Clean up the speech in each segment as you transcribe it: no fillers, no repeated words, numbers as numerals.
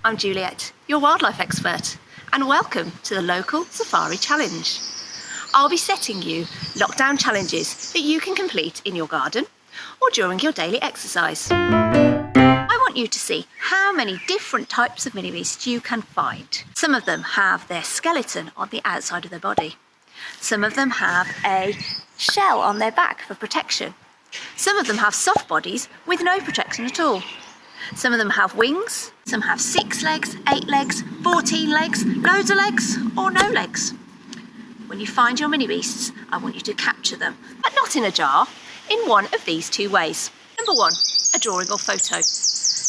I'm Juliette, your wildlife expert, and welcome to the local Safari Challenge. I'll be setting you lockdown challenges that you can complete in your garden or during your daily exercise. I want you to see how many different types of minibeasts you can find. Some of them have their skeleton on the outside of their body. Some of them have a shell on their back for protection. Some of them have soft bodies with no protection at all. Some of them have wings, some have 6 legs, 8 legs, 14 legs, loads of legs, or no legs. When you find your minibeasts, I want you to capture them, but not in a jar, in one of these 2 ways. Number 1, a drawing or photo.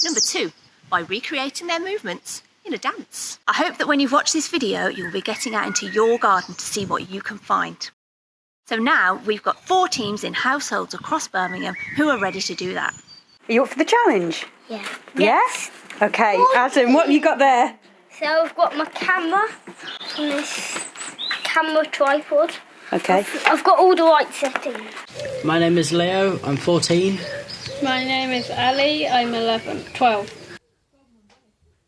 Number 2, by recreating their movements in a dance. I hope that when you've watched this video, you'll be getting out into your garden to see what you can find. So now we've got 4 teams in households across Birmingham who are ready to do that. Are you up for the challenge? Yeah. Yes? Okay, Adam, what have you got there? So I've got my camera on this camera tripod. Okay. I've got all the right settings. My name is Leo, I'm 14. My name is Ali, I'm 12.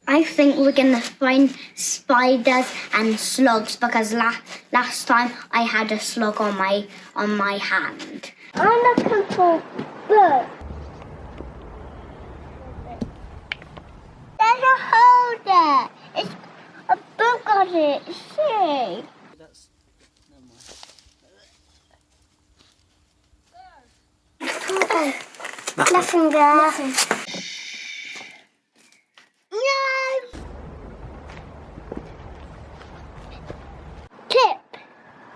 I think we're going to find spiders and slugs because last time I had a slug on my hand. I'm looking for birds. There's a hole there. It's a book on it. See? Nothing there. Nothing. No. Tip.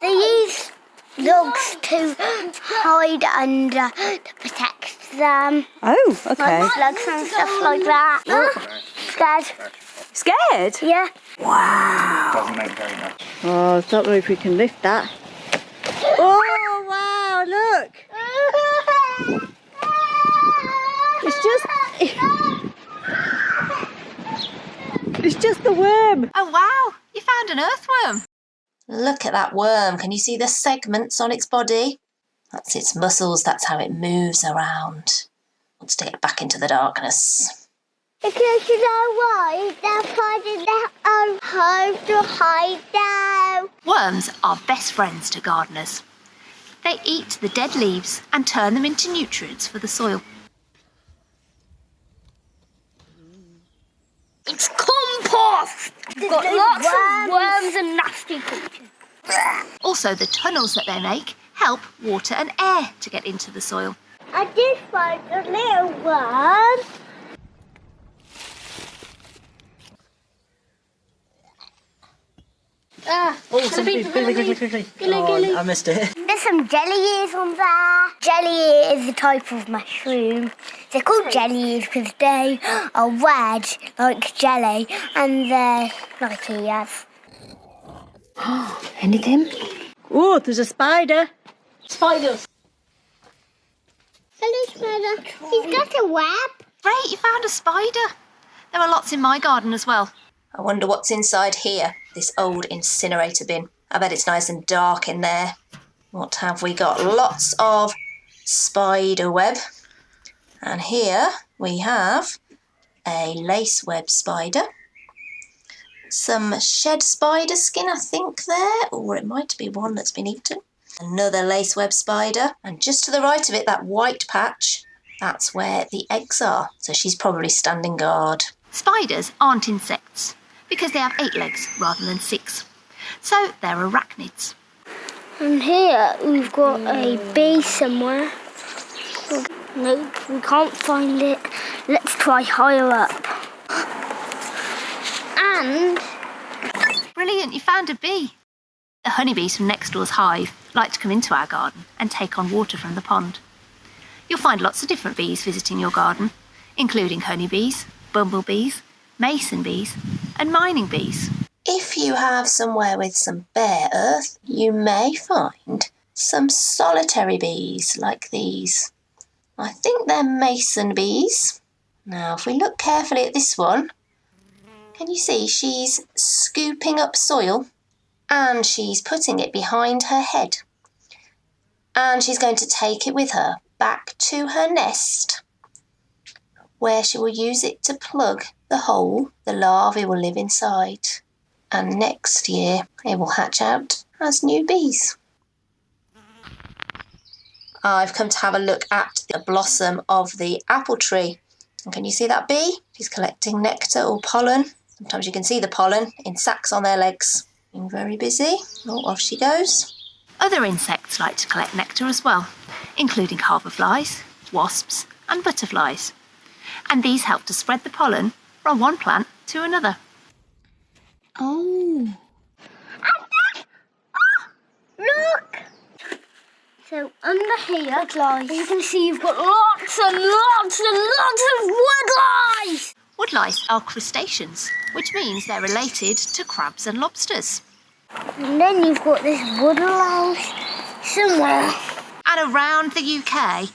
They use dogs to hide under to protect them. Oh, okay. Like slugs and stuff like that. Scared. Scared? Yeah. Wow. Doesn't make very much. Oh, I don't know if we can lift that. Oh, wow, look. It's just the worm. Oh wow, you found an earthworm. Look at that worm. Can you see the segments on its body? That's its muscles, that's how it moves around. Wants to get back into the darkness. Because you know why? They're finding their own home to hide now. Worms are best friends to gardeners. They eat the dead leaves and turn them into nutrients for the soil. It's compost! We've got lots of worms and nasty creatures. Also, the tunnels that they make help water and air to get into the soil. I did find a little worm. Oh, something. Quickly. Oh, I missed it. There's some jelly ears on there. Jelly ear is a type of mushroom. They're called jelly ears because they are red like jelly and they're like ears. Anything? Oh, there's a spider. Spiders. Hello, spider. He's got a web. Great, you found a spider. There are lots in my garden as well. I wonder what's inside here, this old incinerator bin. I bet it's nice and dark in there. What have we got? Lots of spider web. And here we have a lace web spider. Some shed spider skin, I think, there. Or it might be one that's been eaten. Another lace web spider. And just to the right of it, that white patch, that's where the eggs are. So she's probably standing guard. Spiders aren't insects because they have 8 legs rather than 6. So they're arachnids. And here we've got a bee somewhere. Nope, we can't find it. Let's try higher up. And Brilliant, you found a bee. The honeybees from next door's hive like to come into our garden and take on water from the pond. You'll find lots of different bees visiting your garden, including honeybees, bumblebees, mason bees and mining bees. If you have somewhere with some bare earth, you may find some solitary bees like these. I think they're mason bees. Now, if we look carefully at this one, can you see she's scooping up soil and she's putting it behind her head. And she's going to take it with her back to her nest where she will use it to plug the hole the larvae will live inside. And next year, they will hatch out as new bees. I've come to have a look at the blossom of the apple tree. And can you see that bee? She's collecting nectar or pollen. Sometimes you can see the pollen in sacs on their legs. Being very busy. Oh, off she goes. Other insects like to collect nectar as well, including harborflies, wasps and butterflies. And these help to spread the pollen from one plant to another. Oh. Look! So under here, you can see you've got lots and lots and lots of woodlice! Woodlice are crustaceans, which means they're related to crabs and lobsters. And then you've got this woodlice somewhere. And around the UK,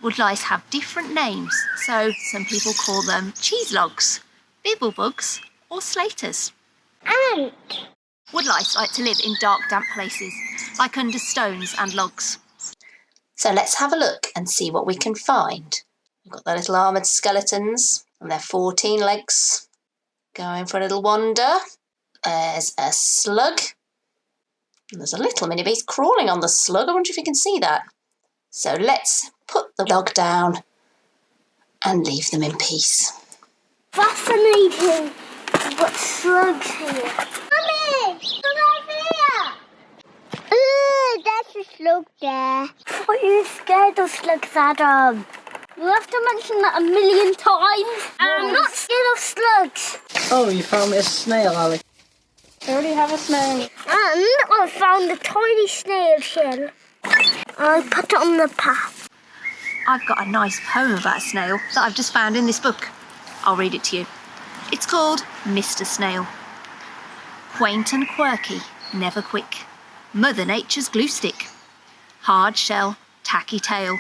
woodlice have different names. So some people call them cheese logs, bibblebugs or slaters. Ant! Woodlice like to live in dark, damp places, like under stones and logs. So let's have a look and see what we can find. We've got their little armoured skeletons and their 14 legs. Going for a little wander. There's a slug. And there's a little mini beast crawling on the slug. I wonder if you can see that. So let's put the log down and leave them in peace. Fascinating. We've got slugs here. Mummy! Look over here! Ooh, there's a slug there. Why are you scared of slugs, Adam? You have to mention that 1,000,000 times. I'm not scared of slugs. Oh, you found me a snail, Ali. I already have a snail. And I found a tiny snail shell. I put it on the path. I've got a nice poem about a snail that I've just found in this book. I'll read it to you. It's called Mr. Snail. Quaint and quirky, never quick. Mother Nature's glue stick. Hard shell, tacky tail.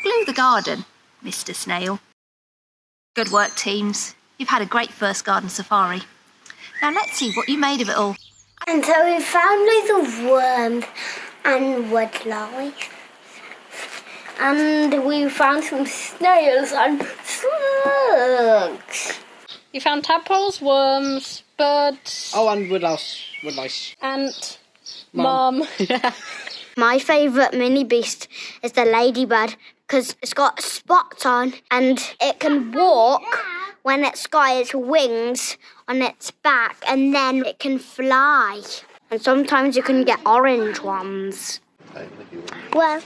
Glue the garden, Mr. Snail. Good work, teams. You've had a great first garden safari. Now let's see what you made of it all. And so we found loads of worms and woodlice. And we found some snails and slugs. You found tadpoles, worms, birds, Oh, and woodlice. ant, mum. My favourite mini beast is the ladybird because it's got spots on and it can walk when it's got its wings on its back and then it can fly. And sometimes you can get orange ones. Well,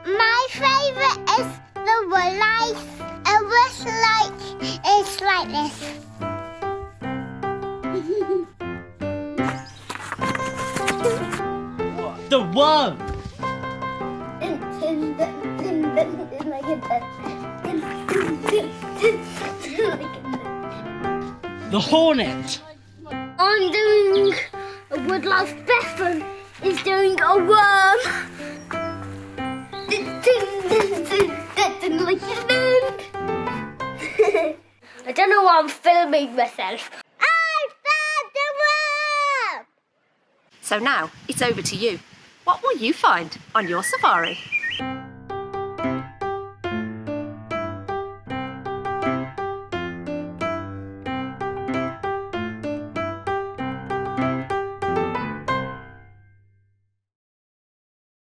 my favourite is the woodlice. It was like, it's like this. The worm! The hornet! I'm doing a woodlice. Bethan is doing a worm. I don't know why I'm filming myself. I found the worm! So now it's over to you. What will you find on your safari?